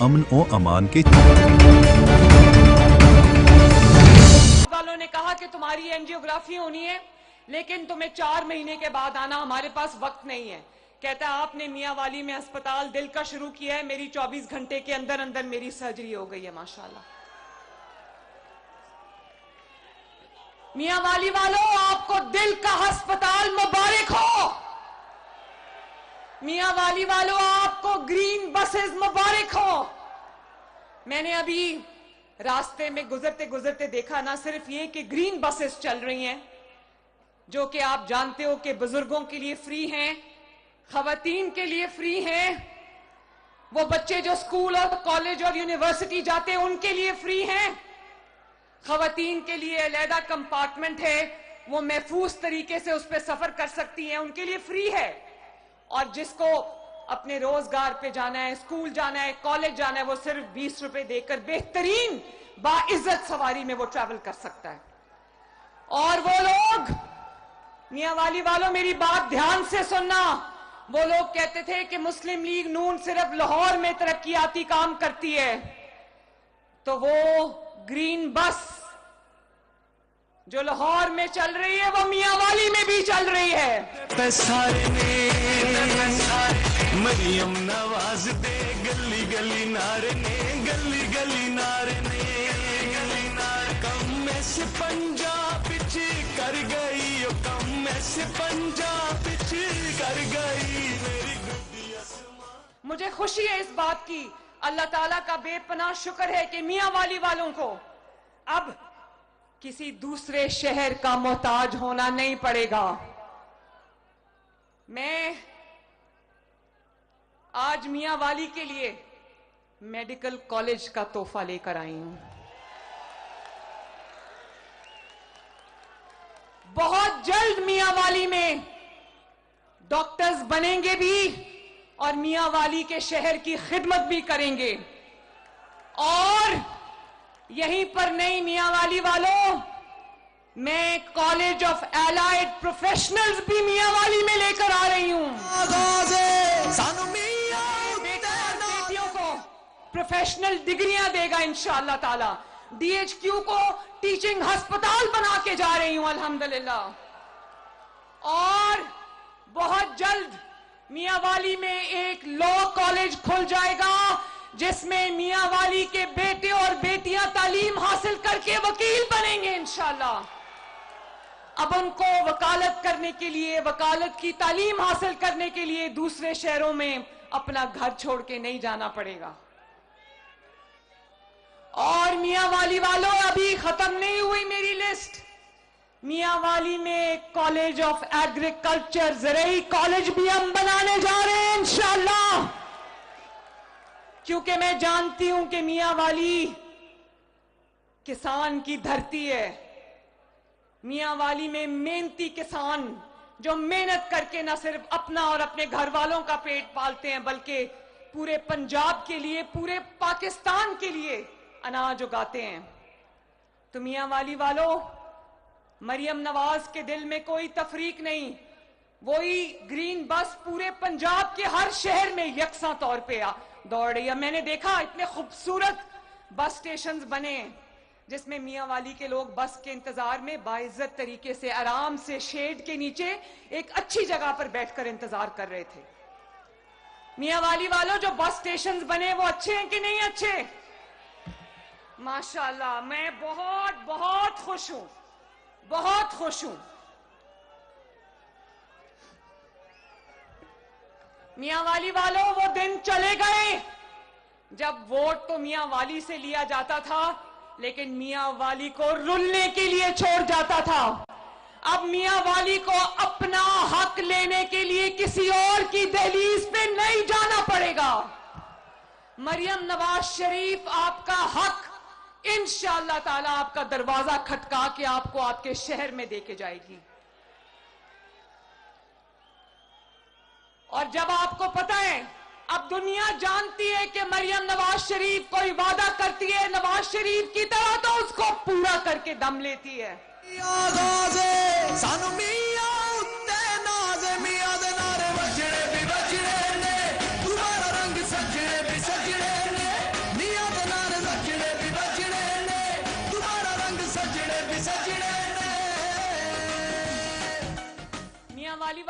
अमन और अमान के वालों ने कहा कि तुम्हारी एंजियोग्राफी होनी है, लेकिन तुम्हें 4 महीने के बाद आना, हमारे पास वक्त नहीं है। कहता है आपने मियां वाली में अस्पताल दिल का शुरू किया है, मेरी 24 घंटे के अंदर अंदर मेरी सर्जरी हो गई है माशाल्लाह। मियां वाली वालों, आपको दिल का अस्पताल मुबारक हो। मियां वाली वालों, आपको ग्रीन बसेस मुबारक हो। मैंने अभी रास्ते में गुजरते गुजरते देखा ना सिर्फ ये कि ग्रीन बसेस चल रही हैं, जो कि आप जानते हो कि बुजुर्गों के लिए फ्री हैं, खवातीन के लिए फ्री हैं, वो बच्चे जो स्कूल और कॉलेज और यूनिवर्सिटी जाते हैं उनके लिए फ्री हैं, खवातीन के लिए अलहदा कंपार्टमेंट है, वो महफूज तरीके से उस पर सफर कर सकती हैं, उनके लिए फ्री है। और जिसको अपने रोजगार पे जाना है, स्कूल जाना है, कॉलेज जाना है, वो सिर्फ 20 रुपए देकर बेहतरीन बाइज्जत सवारी में वो ट्रैवल कर सकता है। और वो लोग, मियां वाली वालों मेरी बात ध्यान से सुनना, वो लोग कहते थे कि मुस्लिम लीग नून सिर्फ लाहौर में तरक्कियाती काम करती है, तो वो ग्रीन बस जो लाहौर में चल रही है वो मियां वाली में भी चल रही है। मरियम नवाज दे गली गली नारे ने, गली गली नारे ने, गली नारे कम में से पंजाब पिछ कर गई, कम में से पंजाब पिछ कर गई मेरी गुड्डी आसमां। मुझे खुशी है इस बात की, अल्लाह ताला का बेपनाह शुक्र है कि मियां वाली वालों को अब किसी दूसरे शहर का मोहताज होना नहीं पड़ेगा। मैं आज मियां वाली के लिए मेडिकल कॉलेज का तोहफा लेकर आई हूं। बहुत जल्द मियां वाली में डॉक्टर्स बनेंगे भी और मियां वाली के शहर की खिदमत भी करेंगे। और यहीं पर नहीं मियां वाली वालों, मैं कॉलेज ऑफ एलाइड प्रोफेशनल्स भी मियां वाली में लेकर आ रही हूं। बेटियों को प्रोफेशनल डिग्रियां देगा इंशाअल्लाह ताला। डीएचक्यू को टीचिंग अस्पताल बना के जा रही हूं अल्हम्दुलिल्लाह। और बहुत जल्द मियां वाली में एक लॉ कॉलेज खुल जाएगा, जिसमें मियां वाली के बेटे और बेटियां तालीम हासिल करके वकील बनेंगे इंशाअल्लाह। अब उनको वकालत करने के लिए, वकालत की तालीम हासिल करने के लिए दूसरे शहरों में अपना घर छोड़ के नहीं जाना पड़ेगा। और मियां वाली वालों, अभी खत्म नहीं हुई मेरी लिस्ट। मियां वाली में कॉलेज ऑफ एग्रीकल्चर, ज़रई कॉलेज भी हम बनाने जा रहे हैं इंशाअल्लाह, क्योंकि मैं जानती हूं कि मियां वाली किसान की धरती है। मियां वाली में मेहनती किसान जो मेहनत करके न सिर्फ अपना और अपने घर वालों का पेट पालते हैं, बल्कि पूरे पंजाब के लिए, पूरे पाकिस्तान के लिए अनाज उगाते हैं। तो मियां वाली वालों, मरियम नवाज के दिल में कोई तफरीक नहीं, वही ग्रीन बस पूरे पंजाब के हर शहर में यकसा तौर पे दौड़ रही है। मैंने देखा इतने खूबसूरत बस स्टेशंस बने जिसमें मियां वाली के लोग बस के इंतजार में बाइज्जत तरीके से आराम से शेड के नीचे एक अच्छी जगह पर बैठकर इंतजार कर रहे थे। मियां वाली वालों, जो बस स्टेशंस बने वो अच्छे हैं कि नहीं अच्छे? माशाल्लाह, मैं बहुत बहुत खुश हूं, बहुत खुश हूं। मियां वाली वालों, वो दिन चले गए जब वोट तो मियां वाली से लिया जाता था, लेकिन मियां वाली को रुलने के लिए छोड़ जाता था। अब मियां वाली को अपना हक लेने के लिए किसी और की दहलीज पे नहीं जाना पड़ेगा। मरियम नवाज शरीफ आपका हक इंशाअल्लाह ताला आपका दरवाजा खटका के आपको आपके शहर में देके जाएगी। और जब आपको पता है, अब दुनिया जानती है कि मरियम नवाज शरीफ कोई वादा करती है नवाज शरीफ की तरह तो उसको पूरा करके दम लेती है।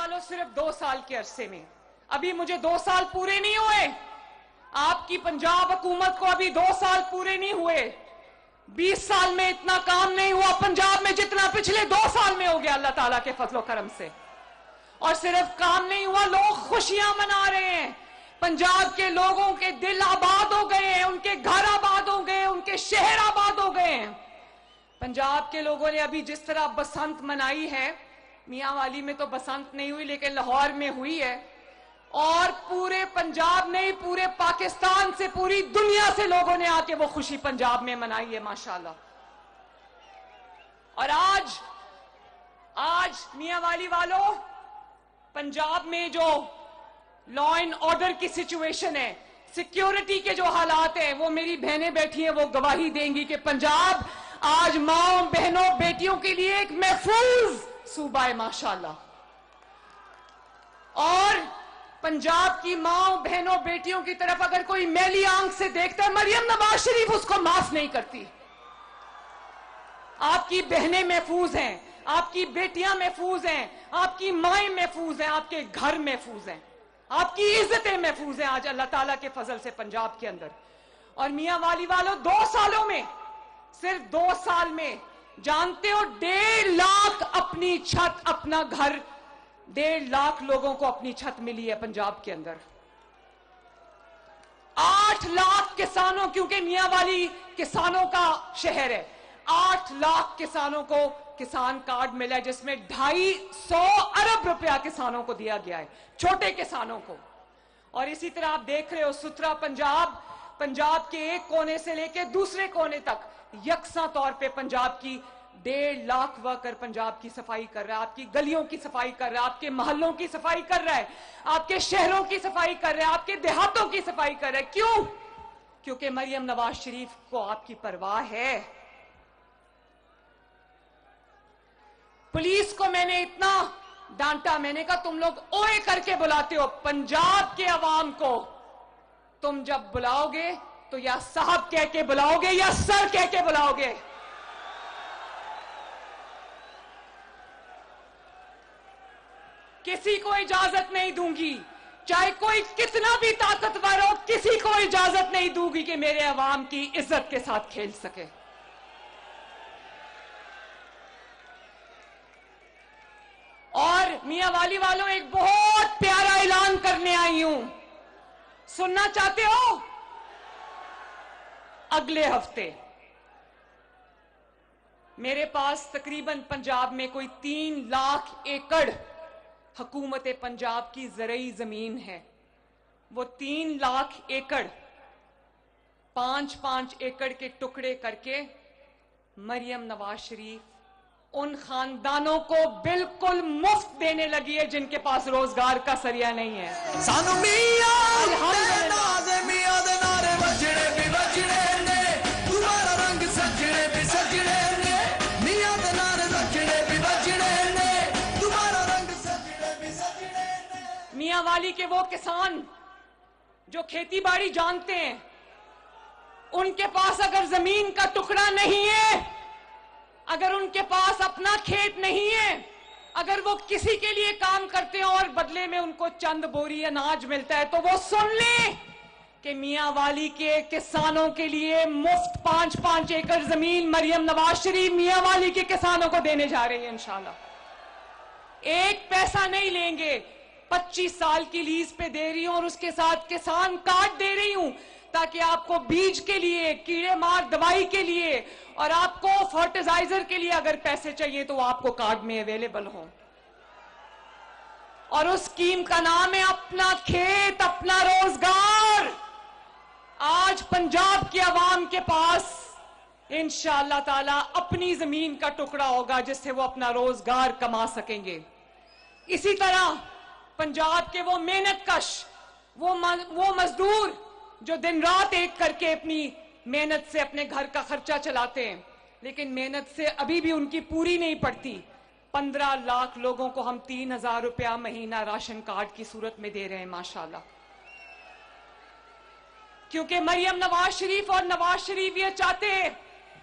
वालों, सिर्फ 2 साल के अरसे में, अभी मुझे 2 साल पूरे नहीं हुए, आपकी पंजाब हुकूमत को अभी 2 साल पूरे नहीं हुए, 20 साल में इतना काम नहीं हुआ पंजाब में जितना पिछले 2 साल में हो गया अल्लाह ताला के फजलो करम से। और सिर्फ काम नहीं हुआ, लोग खुशियां मना रहे हैं। पंजाब के लोगों के दिल आबाद हो गए हैं, उनके घर आबाद हो गए, उनके शहर आबाद हो गए हैं। पंजाब के लोगों ने अभी जिस तरह बसंत मनाई है, मियांवाली में तो बसंत नहीं हुई लेकिन लाहौर में हुई है, और पूरे पंजाब नहीं पूरे पाकिस्तान से, पूरी दुनिया से लोगों ने आके वो खुशी पंजाब में मनाई है माशाल्लाह। और आज मियांवाली वालों, पंजाब में जो लॉ एंड ऑर्डर की सिचुएशन है, सिक्योरिटी के जो हालात हैं, वो मेरी बहनें बैठी हैं, वो गवाही देंगी कि पंजाब आज माओ बहनों बेटियों के लिए एक महफूज सूबा है माशाल्लाह। और पंजाब की माओ बहनों बेटियों की तरफ अगर कोई मैली आंख से देखता है, मरियम नवाज शरीफ उसको माफ नहीं करती। आपकी बहनें महफूज हैं, आपकी बेटियां महफूज हैं, आपकी माएं महफूज हैं, आपके घर महफूज हैं, आपकी इज्जतें महफूज हैं आज अल्लाह ताला के फजल से पंजाब के अंदर। और मियांवाली वालों, 2 सालों में, सिर्फ 2 साल में, जानते हो 1.5 लाख अपनी छत, अपना घर, 1.5 लाख लोगों को अपनी छत मिली है पंजाब के अंदर। 8 लाख किसानों, क्योंकि मियांवाली किसानों का शहर है, 8 लाख किसानों को किसान कार्ड मिला है, जिसमें 250 अरब रुपया किसानों को दिया गया है, छोटे किसानों को। और इसी तरह आप देख रहे हो सुथरा पंजाब, पंजाब के एक कोने से लेकर दूसरे कोने तक यकसा तौर पे पंजाब की 1.5 लाख वर्कर पंजाब की सफाई कर रहा है, आपकी गलियों की सफाई कर रहा है, आपके मोहल्लों की सफाई कर रहा है, आपके शहरों की सफाई कर रहा है, आपके देहातों की सफाई कर रहा है। क्यों? क्योंकि मरियम नवाज शरीफ को आपकी परवाह है। पुलिस को मैंने इतना डांटा, मैंने कहा तुम लोग ओए करके बुलाते हो, पंजाब के अवाम को तुम जब बुलाओगे तो या साहब कह के बुलाओगे या सर कह के बुलाओगे। किसी को इजाजत नहीं दूंगी, चाहे कोई कितना भी ताकतवर हो, किसी को इजाजत नहीं दूंगी कि मेरे अवाम की इज्जत के साथ खेल सके। और मियांवाली वालों, एक बहुत प्यारा ऐलान करने आई हूं, सुनना चाहते हो? अगले हफ्ते मेरे पास तकरीबन पंजाब में कोई 3 लाख एकड़ हुकूमत पंजाब की ज़रई जमीन है। वो 3 लाख एकड़ 5-5 एकड़ के टुकड़े करके मरियम नवाज शरीफ उन खानदानों को बिल्कुल मुफ्त देने लगी है जिनके पास रोजगार का सरिया नहीं है। सानू मियां दे नारे बजने भी बजने ने, तुम्हारा रंग सजने भी सजने ने, मियां दे नारे बजने भी बजने ने, तुम्हारा रंग सजने भी सजने ने। मियांवाली के वो किसान जो खेती बाड़ी जानते हैं, उनके पास अगर जमीन का टुकड़ा नहीं है, अगर उनके पास अपना खेत नहीं है, अगर वो किसी के लिए काम करते हैं और बदले में उनको चंद बोरी अनाज मिलता है, तो वो सुन ले कि मियांवाली के किसानों के लिए मुफ्त 5-5 एकड़ जमीन मरियम नवाज शरीफ मियांवाली के किसानों को देने जा रही है इंशाल्लाह। एक पैसा नहीं लेंगे, 25 साल की लीज पे दे रही हूं और उसके साथ किसान कार्ड दे रही हूं, ताकि आपको बीज के लिए, कीड़े मार दवाई के लिए और आपको फर्टिलाइजर के लिए अगर पैसे चाहिए तो आपको कार्ड में अवेलेबल हो। और उस स्कीम का नाम है अपना खेत अपना रोजगार। आज पंजाब के अवाम के पास इंशाअल्लाह ताला अपनी जमीन का टुकड़ा होगा जिससे वो अपना रोजगार कमा सकेंगे। इसी तरह पंजाब के वो मेहनतकश, वो मजदूर जो दिन रात एक करके अपनी मेहनत से अपने घर का खर्चा चलाते हैं, लेकिन मेहनत से अभी भी उनकी पूरी नहीं पड़ती। 15 लाख लोगों को हम 3,000 रुपया महीना राशन कार्ड की सूरत में दे रहे हैं माशाल्लाह। क्योंकि मरियम नवाज शरीफ और नवाज शरीफ ये चाहते हैं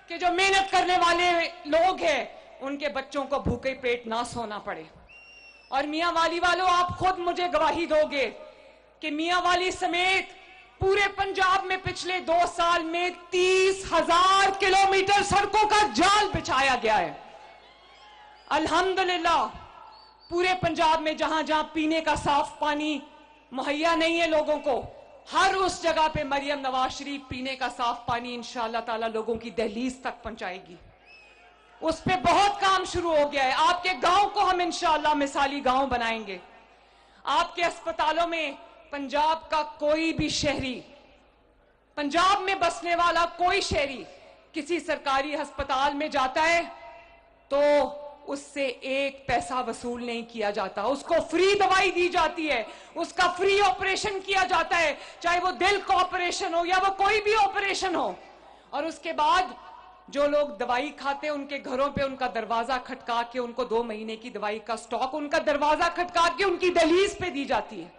कि जो मेहनत करने वाले लोग हैं उनके बच्चों को भूखे पेट ना सोना पड़े। और मियां वाली वालों, आप खुद मुझे गवाही दोगे कि मियां वाली समेत पूरे पंजाब में पिछले 2 साल में 30,000 किलोमीटर सड़कों का जाल बिछाया गया है। अल्हम्दुलिल्लाह, पूरे पंजाब में जहां जहां पीने का साफ पानी मुहैया नहीं है लोगों को, हर उस जगह पे मरियम नवाज शरीफ पीने का साफ पानी इंशाअल्लाह ताला लोगों की दहलीज तक पहुंचाएगी। उस पे बहुत काम शुरू हो गया है। आपके गांव को हम इंशाअल्लाह मिसाली गांव बनाएंगे। आपके अस्पतालों में पंजाब का कोई भी शहरी, पंजाब में बसने वाला कोई शहरी किसी सरकारी अस्पताल में जाता है तो उससे 1 पैसा वसूल नहीं किया जाता, उसको फ्री दवाई दी जाती है, उसका फ्री ऑपरेशन किया जाता है, चाहे वो दिल का ऑपरेशन हो या वो कोई भी ऑपरेशन हो। और उसके बाद जो लोग दवाई खाते हैं उनके घरों पे उनका दरवाजा खटका के उनको 2 महीने की दवाई का स्टॉक उनका दरवाजा खटका के उनकी दहलीज पे दी जाती है।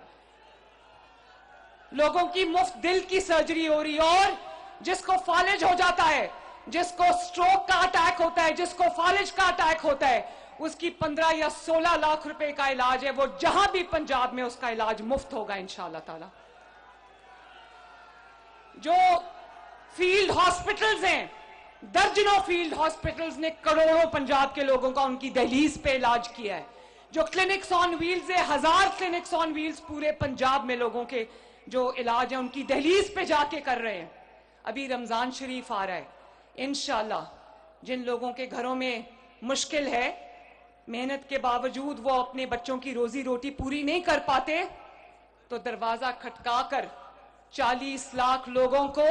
लोगों की मुफ्त दिल की सर्जरी हो रही है। और जिसको फालिज हो जाता है, जिसको स्ट्रोक का अटैक होता है, जिसको फालिज का अटैक होता है, उसकी 15 या 16 लाख रुपए का इलाज है, वो जहां भी पंजाब में उसका इलाज मुफ्त होगा इंशाअल्लाह ताला। जो फील्ड हॉस्पिटल्स हैं, दर्जनों फील्ड हॉस्पिटल्स ने करोड़ों पंजाब के लोगों का उनकी दहलीज पे इलाज किया है। जो क्लिनिक्स ऑन व्हील्स है, 1000 क्लिनिक्स ऑन व्हील्स पूरे पंजाब में लोगों के जो इलाज है उनकी दहलीज पे जाके कर रहे हैं। अभी रमजान शरीफ आ रहा है, इंशाअल्लाह जिन लोगों के घरों में मुश्किल है, मेहनत के बावजूद वो अपने बच्चों की रोजी रोटी पूरी नहीं कर पाते, तो दरवाजा खटकाकर 40 लाख लोगों को,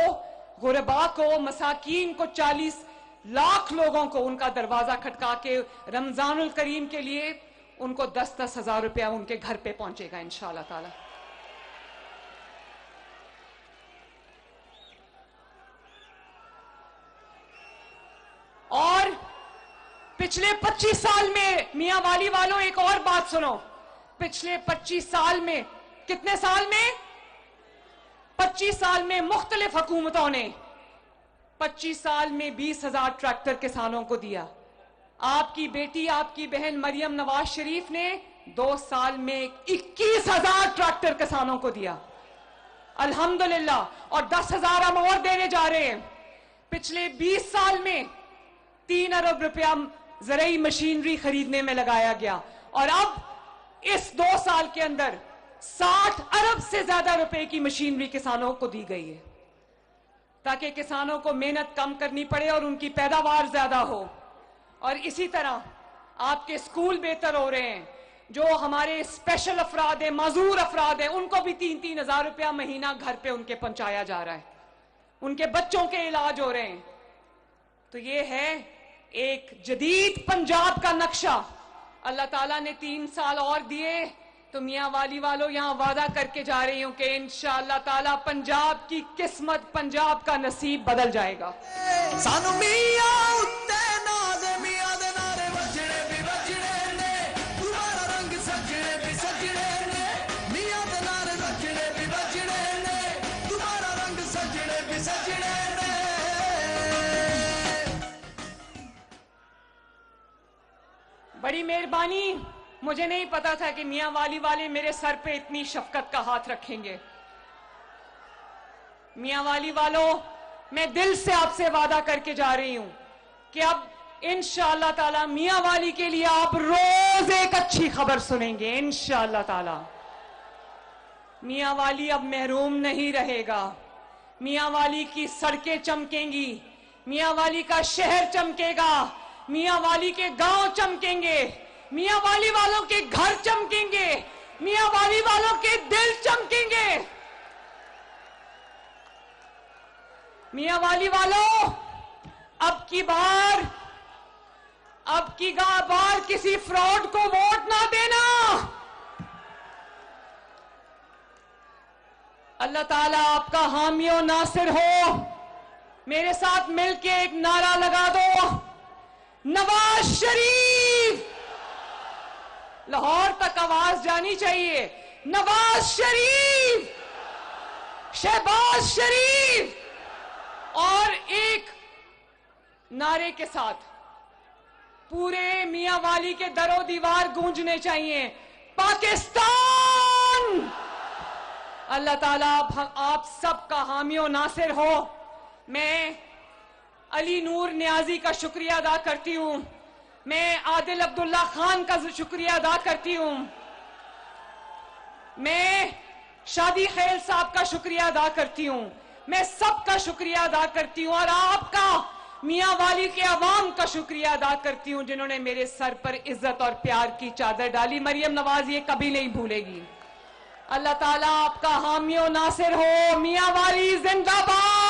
गुरबा को, मसाकीन को, 40 लाख लोगों को उनका दरवाजा खटका के रमजानुल करीम के लिए उनको 10-10 हजार रुपया उनके घर पे पहुंचेगा इंशाअल्लाह ताला। और पिछले 25 साल में मियां वाली वालों, एक और बात सुनो, पिछले 25 साल में, कितने साल में? 25 साल में मुख्तलिफ हुकूमतों ने 25 साल में 20,000 ट्रैक्टर किसानों को दिया। आपकी बेटी, आपकी बहन मरियम नवाज शरीफ ने 2 साल में 21,000 ट्रैक्टर किसानों को दिया, अल्हम्दुलिल्लाह। और 10,000 हम और देने जा रहे हैं। पिछले 20 साल में 3 अरब रुपया ज़राई मशीनरी खरीदने में लगाया गया और अब इस 2 साल के अंदर 60 अरब से ज्यादा रुपए की मशीनरी किसानों को दी गई है, ताकि किसानों को मेहनत कम करनी पड़े और उनकी पैदावार ज्यादा हो। और इसी तरह आपके स्कूल बेहतर हो रहे हैं। जो हमारे स्पेशल अफराद हैं, माजूर अफराद हैं, उनको भी 3-3 हजार रुपया महीना घर पे उनके पहुंचाया जा रहा है, उनके बच्चों के इलाज हो रहे हैं। तो ये है एक जदीद पंजाब का नक्शा। अल्लाह ताला ने 3 साल और दिए तो मियां वाली वालों यहां वादा करके जा रही हूं कि इंशाअल्लाह ताला पंजाब की किस्मत, पंजाब का नसीब बदल जाएगा। सानू मियां उत्ते नाज मियां दे नारे वजने भी वजने ने, तुम्हारा रंग सजने भी सजने ने, मियां दे नारे वजने भी वजने ने, तुम्हारा रंग सजने भी सजने ने। बड़ी मेहरबानी, मुझे नहीं पता था कि मियां वाली वाले मेरे सर पे इतनी शफकत का हाथ रखेंगे। मियां वाली वालों, मैं दिल से आपसे वादा करके जा रही हूं कि अब इंशाअल्लाह ताला मियां वाली के लिए आप रोज एक अच्छी खबर सुनेंगे इंशाअल्लाह ताला। मियां वाली अब महरूम नहीं रहेगा। मियां वाली की सड़कें चमकेंगी, मियां वाली का शहर चमकेगा, मियां वाली के गांव चमकेंगे, मियां वाली वालों के घर चमकेंगे, मियां वाली वालों के दिल चमकेंगे। मियां वाली वालों, अब की बार किसी फ्रॉड को वोट ना देना। अल्लाह ताला आपका हामी और नासिर हो। मेरे साथ मिलके एक नारा लगा दो, नवाज शरीफ। लाहौर तक आवाज जानी चाहिए, नवाज शरीफ, शहबाज शरीफ। और एक नारे के साथ पूरे मियां वाली के दरो दीवार गूंजने चाहिए, पाकिस्तान। अल्लाह ताला आप सबका हामी और नासिर हो। मैं अली नूर नियाजी का शुक्रिया अदा करती हूं। मैं आदिल अब्दुल्ला खान का शुक्रिया अदा करती हूं। मैं शादी खैल साहब का शुक्रिया अदा करती हूं। मैं सबका शुक्रिया अदा करती हूं और आपका मियां वाली के अवाम का शुक्रिया अदा करती हूं जिन्होंने मेरे सर पर इज्जत और प्यार की चादर डाली। मरियम नवाज ये कभी नहीं भूलेगी। अल्लाह ताला आपका हामी और नासिर हो। मियां वाली जिंदाबाद।